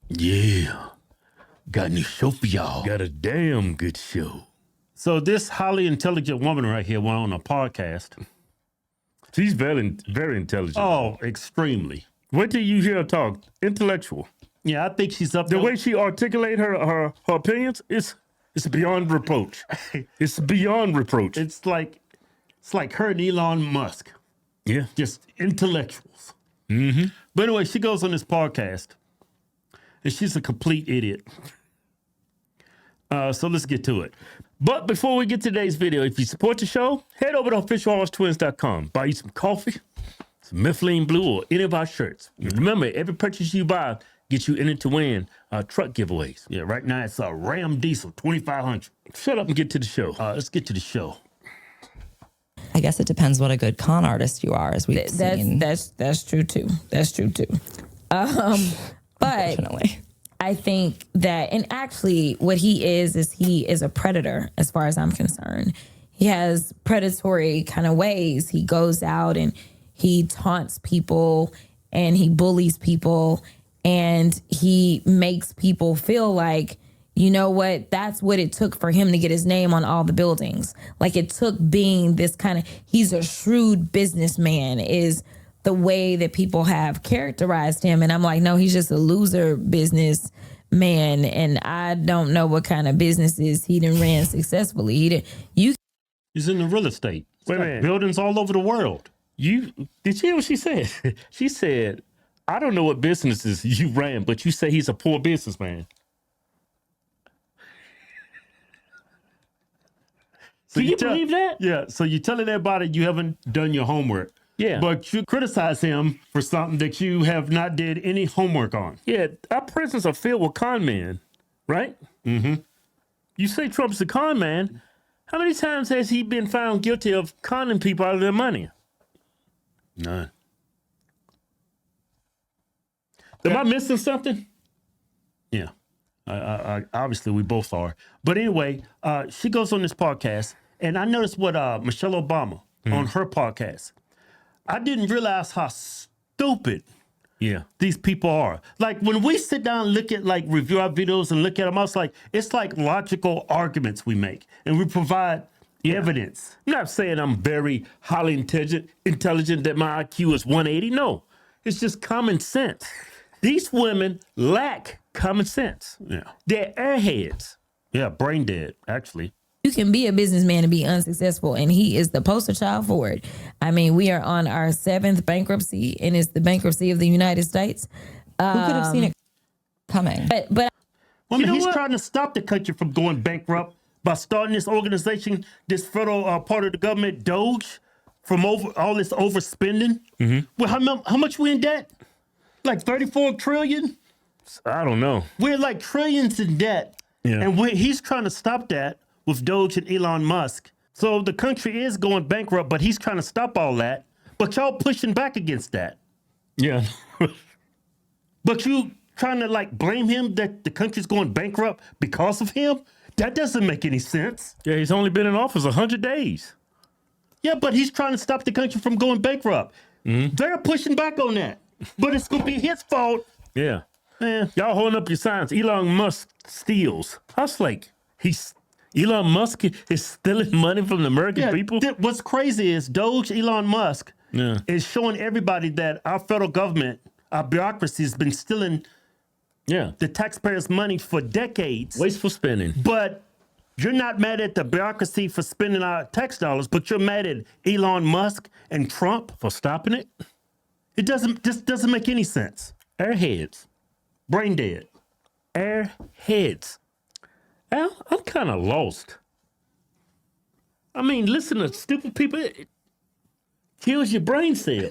Yeah. Got a new show for y'all. Got a damn good show. So this highly intelligent woman right here went on a podcast. She's very, very intelligent. Oh, extremely. Wait till you hear her talk. Intellectual. Yeah, I think she's up The there. way she articulates her opinions, it's beyond reproach. It's beyond reproach. It's like her and Elon Musk. Yeah. Just intellectuals. Mm-hmm. But anyway, she goes on this podcast, and she's a complete idiot. So let's get to it. But before we get to today's video, if you support the show, head over to officialhodgetwins.com. Buy you some coffee, some Mifflin Blue, or any of our shirts. And remember, every purchase you buy gets you in it to win truck giveaways. Yeah, right now it's a Ram Diesel 2500. Shut up and get to the show. Let's get to the show. I guess it depends what a good con artist you are, as we've seen. That's true too. That's true too. But I think that, and actually what he is a predator as far as I'm concerned. He has predatory kind of ways. He goes out and he taunts people and he bullies people and he makes people feel like, you know what, that's what it took for him to get his name on all the buildings. Like it took being this kind of, he's a shrewd businessman is the way that people have characterized him. And I'm like, no, he's just a loser business man. And I don't know what kind of businesses he done ran successfully. He's in the real estate. Wait a minute. Buildings all over the world. Did you hear what she said? She said, I don't know what businesses you ran, but you say he's a poor businessman. So Can you believe that? Yeah, so you're telling everybody you haven't done your homework. Yeah. But you criticize him for something that you have not did any homework on. Yeah, our prisons are filled with con men, right? Mm-hmm. You say Trump's a con man. How many times has he been found guilty of conning people out of their money? None. Am I missing something? Yeah. I obviously, we both are. But anyway, she goes on this podcast, and I noticed what Michelle Obama on her podcast. I didn't realize how stupid these people are. Like when we sit down and look at review our videos and look at them, I was like, it's like logical arguments we make, and we provide evidence. I'm not saying I'm very highly intelligent that my IQ is 180. No, it's just common sense. These women lack common sense. Yeah. They're airheads. Yeah, brain dead, actually. You can be a businessman and be unsuccessful, and he is the poster child for it. I mean, we are on our 7th bankruptcy, and it's the bankruptcy of the United States. Who could have seen it coming? But Well, he's trying to stop the country from going bankrupt by starting this organization, this federal part of the government, Doge, from all this overspending. Mm-hmm. Well, how much we in debt? Like 34 trillion? I don't know. We're like trillions in debt. Yeah. And he's trying to stop that with Doge and Elon Musk. So the country is going bankrupt, but he's trying to stop all that. But y'all pushing back against that. Yeah. But you trying to blame him that the country's going bankrupt because of him? That doesn't make any sense. Yeah, he's only been in office 100 days. Yeah, but he's trying to stop the country from going bankrupt. Mm-hmm. They're pushing back on that. But it's going to be his fault. Yeah. Man. Y'all holding up your signs. Elon Musk steals. I was like, Elon Musk is stealing money from the American people? What's crazy is Doge Elon Musk is showing everybody that our federal government, our bureaucracy has been stealing the taxpayers' money for decades. Wasteful spending. But you're not mad at the bureaucracy for spending our tax dollars, but you're mad at Elon Musk and Trump for stopping it? It doesn't make any sense. Airheads. Brain dead. Airheads. Al, I'm kind of lost. I mean, listen to stupid people. It kills your brain cell.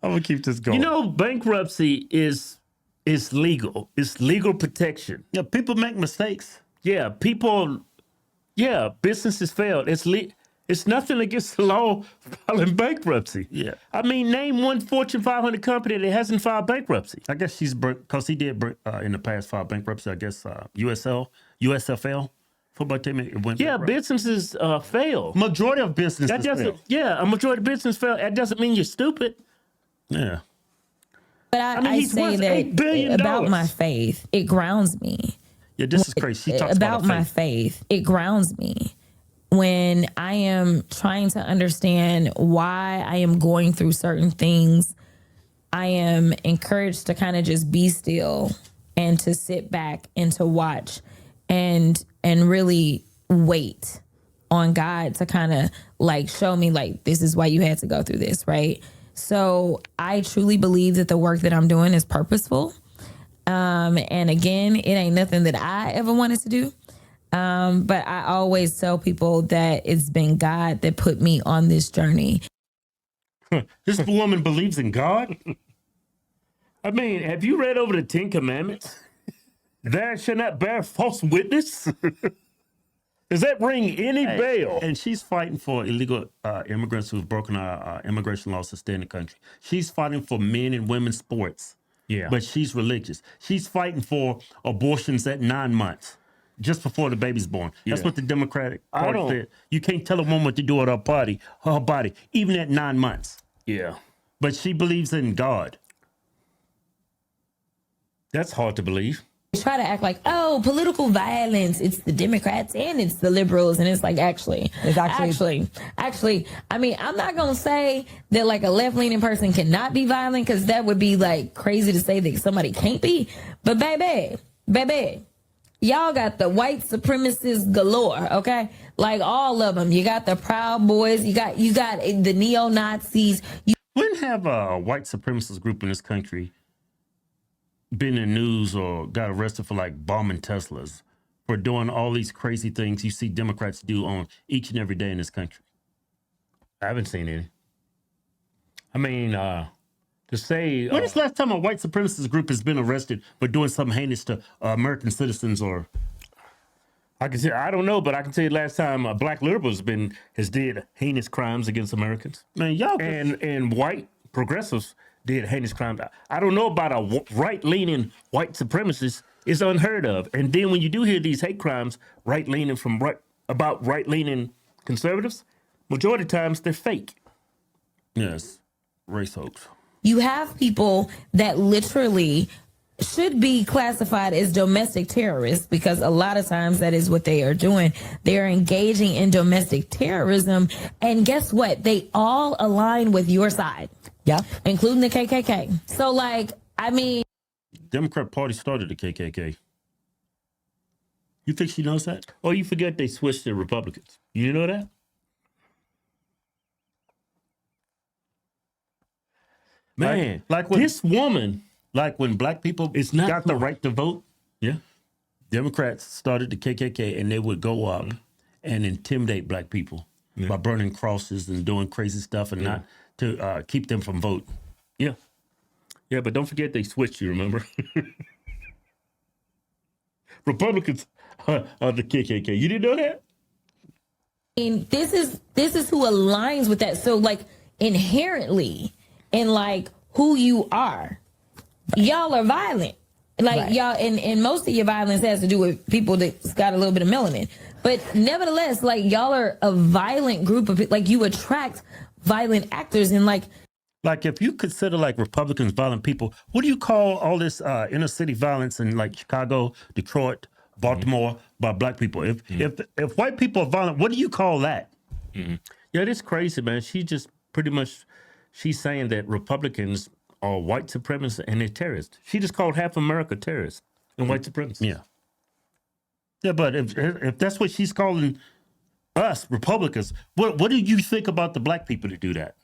I'm going to keep this going. You know, bankruptcy is legal. It's legal protection. Yeah, people make mistakes. Yeah, businesses failed. It's nothing against the law filing bankruptcy. Yeah. I mean, name one Fortune 500 company that hasn't filed bankruptcy. I guess because he did in the past file bankruptcy. I guess USFL football team went bankrupt. Businesses fail. Majority of businesses fail. Yeah, a majority of business fail. That doesn't mean you're stupid. Yeah. But I he's say worth that $8 billion. about my faith, it grounds me. Yeah, this is crazy. She talks About about my faith, it grounds me when I am trying to understand why I am going through certain things. I am encouraged to kind of just be still and to sit back and to watch and really wait on God to kind of like show me like, this is why you had to go through this, right? So I truly believe that the work that I'm doing is purposeful. And again, it ain't nothing that I ever wanted to do. But I always tell people that it's been God that put me on this journey. This woman believes in God? I mean, have you read over the 10 Commandments? Thou shalt not bear false witness? Does that ring any bell? And she's fighting for illegal immigrants who've broken our immigration laws to stay in the country. She's fighting for men and women's sports. Yeah. But she's religious. She's fighting for abortions at 9 months, just before the baby's born. That's what the Democratic Party said. You can't tell a woman what to do with her body, even at 9 months. Yeah. But she believes in God. That's hard to believe. Try to act like, oh, political violence, it's the Democrats and it's the liberals. And it's like, actually, I mean, I'm not going to say that like a left-leaning person cannot be violent, because that would be like crazy to say that somebody can't be. But baby, y'all got the white supremacists galore, okay? Like all of them. You got the Proud Boys. You got the neo-Nazis. When have a white supremacist group in this country been in the news or got arrested for like bombing Teslas, for doing all these crazy things you see Democrats do on each and every day in this country? I haven't seen any. I mean, to say... When is the last time a white supremacist group has been arrested for doing something heinous to American citizens? Or I don't know, but I can tell you last time black liberals has did heinous crimes against Americans. Man, y'all... And white progressives did heinous crimes. I don't know about a right-leaning white supremacist. It's unheard of. And then when you do hear these hate crimes, right-leaning about right-leaning conservatives, majority of times they're fake. Yes, race hoax. You have people that literally should be classified as domestic terrorists, because a lot of times that is what they are doing. They're engaging in domestic terrorism. And guess what? They all align with your side. Yeah. Including the KKK. So like, I mean. Democrat Party started the KKK. You think she knows that? Oh, you forget they switched to Republicans. You know that? Man, like when, this woman, like when black people got the right to vote, yeah, Democrats started the KKK, and they would go up and intimidate black people by burning crosses and doing crazy stuff, and not to keep them from voting. Yeah, yeah, but don't forget they switched. You remember? Republicans are the KKK. You didn't know that? And this is who aligns with that. So like inherently, in like who you are, y'all are violent. Like y'all, and most of your violence has to do with people that's got a little bit of melanin. But nevertheless, like y'all are a violent group of, like you attract violent actors, and like if you consider like Republicans violent people, what do you call all this inner city violence in like Chicago, Detroit, Baltimore by black people? If white people are violent, what do you call that? Yeah, it's crazy, man. She just pretty much, she's saying that Republicans are white supremacists and they're terrorists. She just called half America terrorists and white supremacists. Yeah. Yeah, but if that's what she's calling us, Republicans, what do you think about the black people to do that?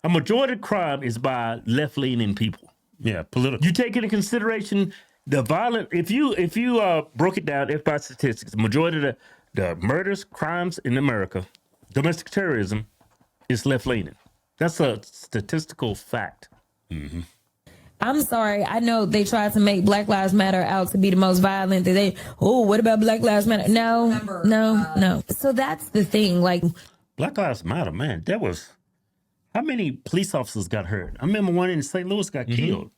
A majority of crime is by left-leaning people. Yeah, political. You take into consideration the violent, if you broke it down, if by statistics, the majority of the murders, crimes in America, domestic terrorism, is left-leaning. That's a statistical fact. I'm sorry, I know they tried to make Black Lives Matter out to be the most violent. What about Black Lives Matter? No. So that's the thing. Like, Black Lives Matter, man. That was, how many police officers got hurt? I remember one in St. Louis got killed.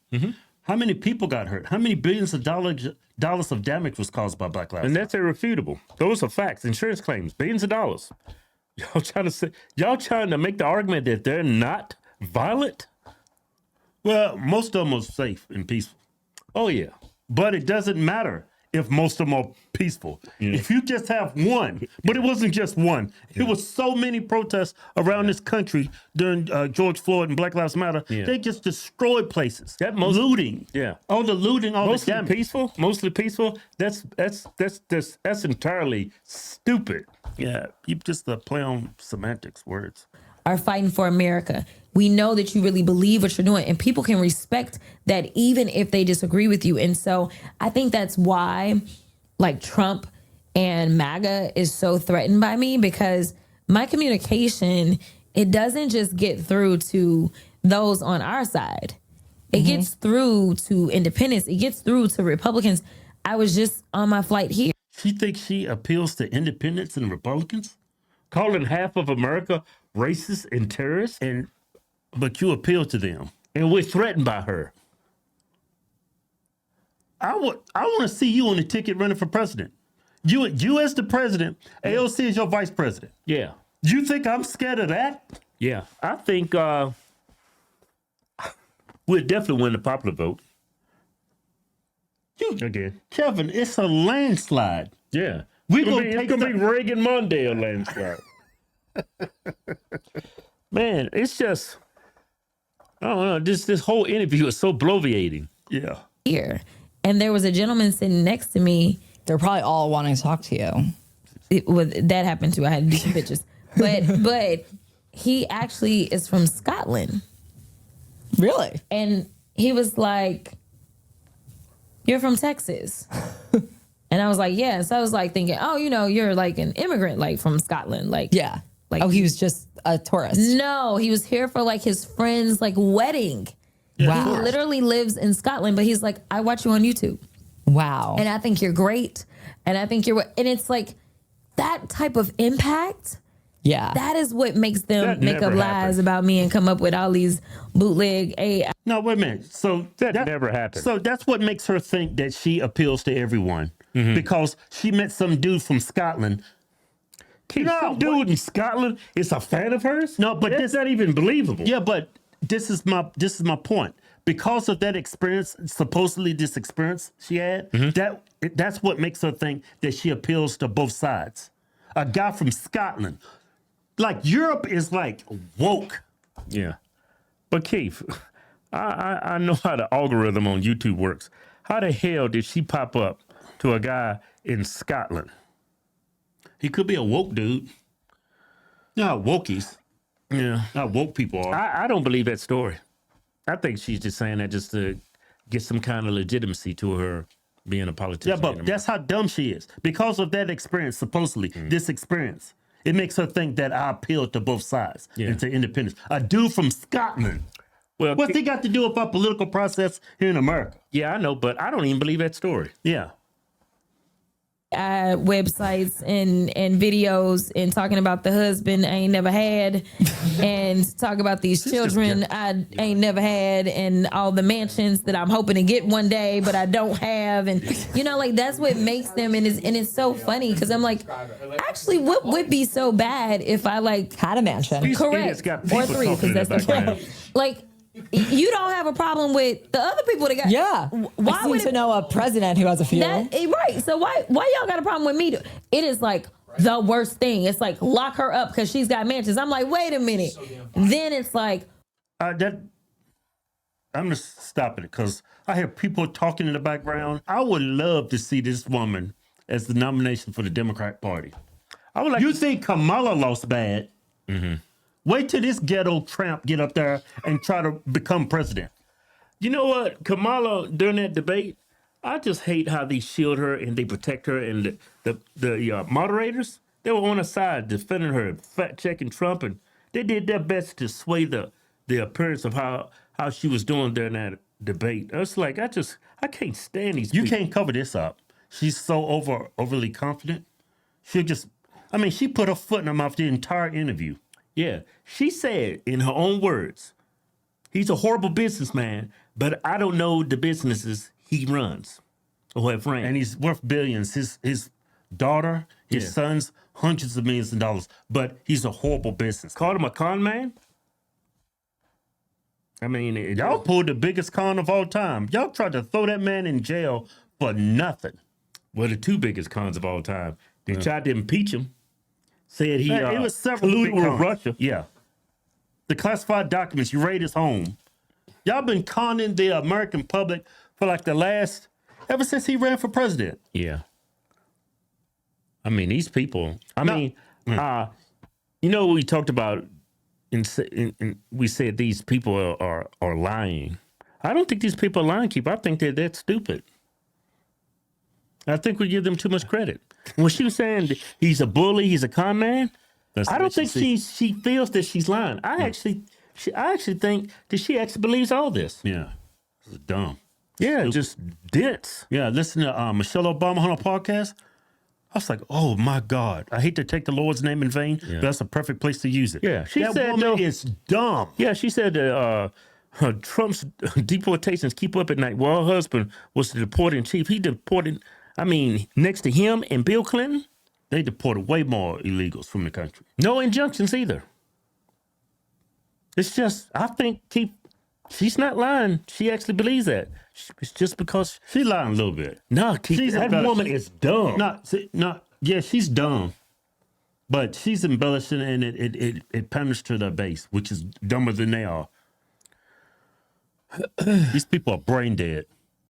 How many people got hurt? How many billions of dollars of damage was caused by Black Lives Matter? And that's irrefutable. Those are facts. Insurance claims, billions of dollars. Y'all trying to make the argument that they're not violent? Well, most of them are safe and peaceful. Oh yeah. But it doesn't matter if most of them are peaceful. If you just have one, but it wasn't just one. It was so many protests around this country during George Floyd and Black Lives Matter. They just destroyed places. That looting. Yeah. All the looting, all Mostly the damage. peaceful. Mostly peaceful. That's entirely stupid. Yeah, you just play on semantics, words. Are fighting for America. We know that you really believe what you're doing, and people can respect that even if they disagree with you. And so I think that's why like Trump and MAGA is so threatened by me, because my communication, it doesn't just get through to those on our side. It gets through to independents. It gets through to Republicans. I was just on my flight here. She thinks she appeals to independents and Republicans? Calling half of America racist and terrorists, But you appeal to them. and we're threatened by her. I want to see you on the ticket running for president. You as the president, AOC is your vice president. Yeah. You think I'm scared of that? Yeah. I think we'll definitely win the popular vote. Again. Kevin, it's a landslide. Yeah. We It's gonna gonna be Reagan Mondale landslide. Man, it's just, I don't know. This whole interview is so bloviating. Yeah. Here. And there was a gentleman sitting next to me. They're probably all wanting to talk to you. That happened too. I had to do some pictures. But he actually is from Scotland. Really? And he was like, "You're from Texas." And I was like, "Yeah." So I was like thinking, "Oh, you're like an immigrant, like from Scotland." Like, Yeah. Like, Oh, he was just a tourist. no, he was here for like his friend's like wedding. Wow. He literally lives in Scotland, but he's like, "I watch you on YouTube. Wow. And I think you're great. And I think and it's like that type of impact. Yeah. That is what makes them That make up never lies happened. about me and come up with all these bootleg AI. No, wait a minute. So That never happened. So that's what makes her think that she appeals to everyone. Because she met some dude from Scotland. Some dude in Scotland is a fan of hers? No, but that's not even believable. Yeah, but this is my point. Because of that experience, supposedly this experience she had, that's what makes her think that she appeals to both sides. A guy from Scotland. Like Europe is like woke. Yeah. But Keith, I know how the algorithm on YouTube works. How the hell did she pop up to a guy in Scotland? He could be a woke dude. You know how wokies, Yeah. how woke people are. I don't believe that story. I think she's just saying that just to get some kind of legitimacy to her being a politician. Yeah, but that's how dumb she is. Because of that experience, supposedly, this experience, it makes her think that I appeal to both sides and to independence. A dude from Scotland. Well, What's he got to do with our political process here in America? yeah, I know, but I don't even believe that story. Yeah. Websites and videos and talking about the husband I ain't never had and talk about these children I ain't never had and all the mansions that I'm hoping to get one day but I don't have, and like that's what makes them, and it's so funny because I'm like, actually what would be so bad if I like Had a mansion. These correct idiots got or people 3 talking in because the that's the background. like you don't have a problem with the other people that got Yeah. why I seem would to it know a president who has a few. right? So why y'all got a problem with me? It is like the worst thing. It's like lock her up because she's got mansions. I'm like, wait a minute. Then it's like, I'm just stopping it because I hear people talking in the background. I would love to see this woman as the nomination for the Democratic Party. I would like You think Kamala lost bad? Wait till this ghetto tramp get up there and try to become president. You know what, Kamala, during that debate, I just hate how they shield her and they protect her, and the moderators, they were on her side defending her, fact checking Trump, and they did their best to sway the appearance of how she was doing during that debate. It's like I can't stand these You people. can't cover this up. She's so overly confident. She put her foot in her mouth the entire interview. Yeah, she said in her own words, he's a horrible businessman, but I don't know the businesses he runs or have ran. And he's worth billions. His daughter, his sons, hundreds of millions of dollars. But he's a horrible business. Called him a con man? I mean, Y'all pulled the biggest con of all time. Y'all tried to throw that man in jail for nothing. well, the two biggest cons of all time. They tried to impeach him. Said he Man, it was several colluded big with cons. Russia. Yeah. The classified documents, you raid his home. Y'all been conning the American public for like ever since he ran for president. Yeah. I mean, these people. Mm. You know, we talked about, we said these people are lying. I don't think these people are lying, Keep. I think they're stupid. I think we give them too much credit. When she was saying that he's a bully, he's a con man, I don't think she feels that she's lying. I actually think that she actually believes all this. Yeah. This is dumb. Yeah, just dense. Yeah, listen to Michelle Obama on a podcast. I was like, oh my God. I hate to take the Lord's name in vain, but that's a perfect place to use it. Yeah, she that said, woman though, is dumb. Yeah, she said that Trump's deportations keep up at night. Well, her husband was the deporting chief. He deported, next to him and Bill Clinton, They deported way more illegals from the country. no injunctions either. It's just, I think she's not lying. She actually believes that. It's just because, She's lying a little bit. no, Keith, that woman is dumb. Yeah, she's dumb. But she's embellishing and it panders to their base, which is dumber than they are. These people are brain dead.